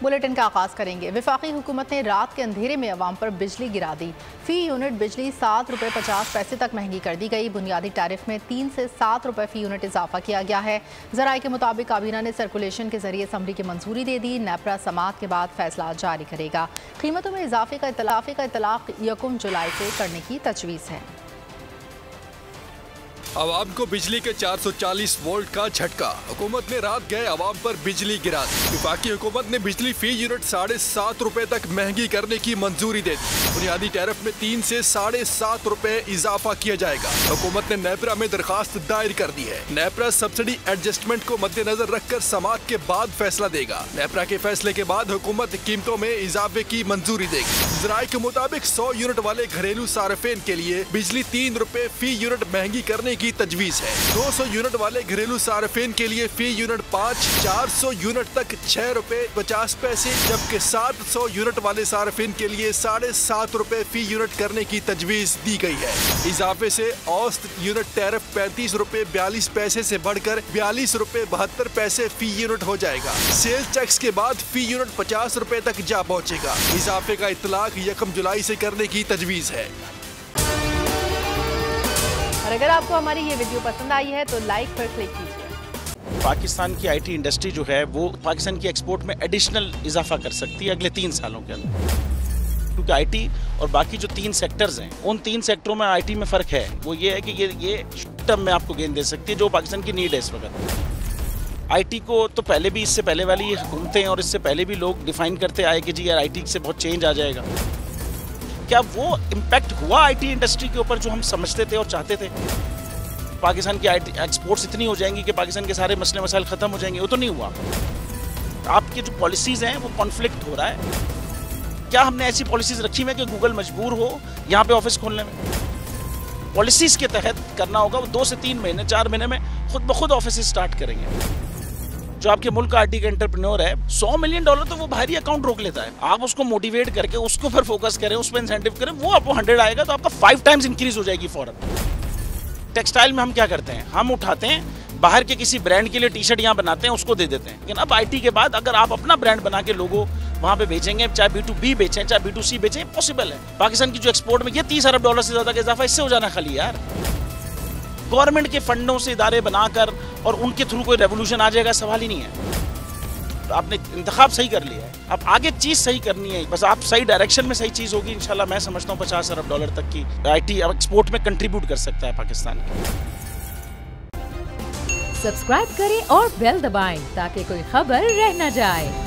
Bulletin का आगाज करेंगे। वफाकी हुकूमत ने रात के अंधेरे में अवाम पर बिजली गिरा दी। फी यूनिट बिजली 7 रुपये 50 पैसे तक महंगी कर दी गई। बुनियादी टैरिफ में 3 से 7 रुपये फी यूनिट इजाफा किया गया है। जराये के मुताबिक काबीना ने सर्कुलेशन के जरिए असम्बली की मंजूरी दे दी। नेपरा समाअत के बाद फैसला जारी करेगा। कीमतों में इजाफे का इतलाक 1 जुलाई से करने की तजवीज़ है। आवाम को बिजली के 440 वोल्ट का झटका। हुकूमत ने रात गए आवाम पर बिजली गिरा दी। वफाकी हुकूमत ने बिजली फी यूनिट 7.5 रुपए तक महंगी करने की मंजूरी दे दी। बुनियादी टैरिफ में 3 से 7.5 रुपए इजाफा किया जाएगा। हुकूमत ने नेपरा में दरखास्त दायर कर दी है। नेपरा सब्सिडी एडजस्टमेंट को मद्देनजर रखकर समाअत के बाद फैसला देगा। नेपरा के फैसले के बाद हुकूमत कीमतों में इजाफे की मंजूरी देगी। जराये के मुताबिक 100 यूनिट वाले घरेलू सार्फिन के लिए बिजली 3 रुपए फी यूनिट महंगी करने की तजवीज है। 200 यूनिट वाले घरेलू सार्फिन के लिए फी यूनिट 5, 400 यूनिट तक 6 रुपए 50 पैसे, जबकि 700 यूनिट वाले सार्फिन के लिए 7.5 रुपए फी यूनिट करने की तजवीज दी गई है। इजाफे से औसत यूनिट टैरिफ 35 रुपए 42 पैसे से बढ़कर 42 रुपए 72 पैसे फी यूनिट हो जाएगा। सेल्स टैक्स के बाद फी यूनिट 50 रुपए तक जा पहुँचेगा। इजाफे का इतलाक 1 जुलाई से करने की तजवीज है। और अगर आपको हमारी ये वीडियो पसंद आई है तो लाइक पर क्लिक कीजिए। पाकिस्तान की आईटी इंडस्ट्री जो है वो पाकिस्तान की एक्सपोर्ट में एडिशनल इजाफा कर सकती है अगले 3 सालों के अंदर, क्योंकि आईटी और बाकी जो 3 सेक्टर्स हैं उन 3 सेक्टरों में आईटी में फ़र्क है। वो ये है कि ये शॉर्ट टर्म में आपको गेन दे सकती है जो पाकिस्तान की नीड है इस वक्त। आईटी को तो पहले भी, इससे पहले वाली हुकूमतें और इससे पहले भी लोग डिफाइन करते आए कि जी यार आईटी से बहुत चेंज आ जाएगा। क्या वो इम्पैक्ट हुआ आईटी इंडस्ट्री के ऊपर जो हम समझते थे और चाहते थे? पाकिस्तान की आईटी एक्सपोर्ट्स इतनी हो जाएंगी कि पाकिस्तान के सारे मसले मसाइल ख़त्म हो जाएंगे? वो तो नहीं हुआ। आपकी जो पॉलिसीज़ हैं वो कॉन्फ्लिक्ट हो रहा है। क्या हमने ऐसी पॉलिसीज़ रखी हुई है कि गूगल मजबूर हो यहाँ पे ऑफिस खोलने में? पॉलिसीज़ के तहत करना होगा। वो 2 से 3 महीने 4 महीने में खुद ब खुद ऑफिस स्टार्ट करेंगे। जो आपके मुल्क का आईटी का एंटरप्रेन्योर है, $100 मिलियन तो वो बाहरी अकाउंट रोक लेता है। आप उसको मोटिवेट करके उसको पर फोकस करें, उस पर इंसेंटिव करें, वो आपको 100 आएगा तो आपका 5 टाइम्स इंक्रीज हो जाएगी फौरन। टेक्सटाइल में हम क्या करते हैं, हम उठाते हैं बाहर के किसी ब्रांड के लिए टी-शर्ट यहाँ बनाते हैं, उसको दे देते हैं। लेकिन अब आईटी के बाद अगर आप अपना ब्रांड बना के लोगो वहाँ पे बेचेंगे, चाहे B2B बेचें चाहे B2C बेचें, पॉसिबल है। पाकिस्तान की जो एक्सपोर्ट में ये $30 अरब से ज्यादा का इजाफा इससे हो जाना खाली यार। गवर्नमेंट के फंडों से इदारे बनाकर और उनके थ्रू कोई रेवोल्यूशन आ जाएगा, सवाल ही नहीं है। आपने इंतखाब सही कर लिया है, अब आगे चीज सही करनी है। बस आप सही डायरेक्शन में सही चीज होगी इंशाल्लाह। मैं समझता हूँ $50 अरब तक की आईटी अब एक्सपोर्ट में कंट्रीब्यूट कर सकता है पाकिस्तान। सब्सक्राइब करें और बेल दबाएं ताकि कोई खबर रह न जाए।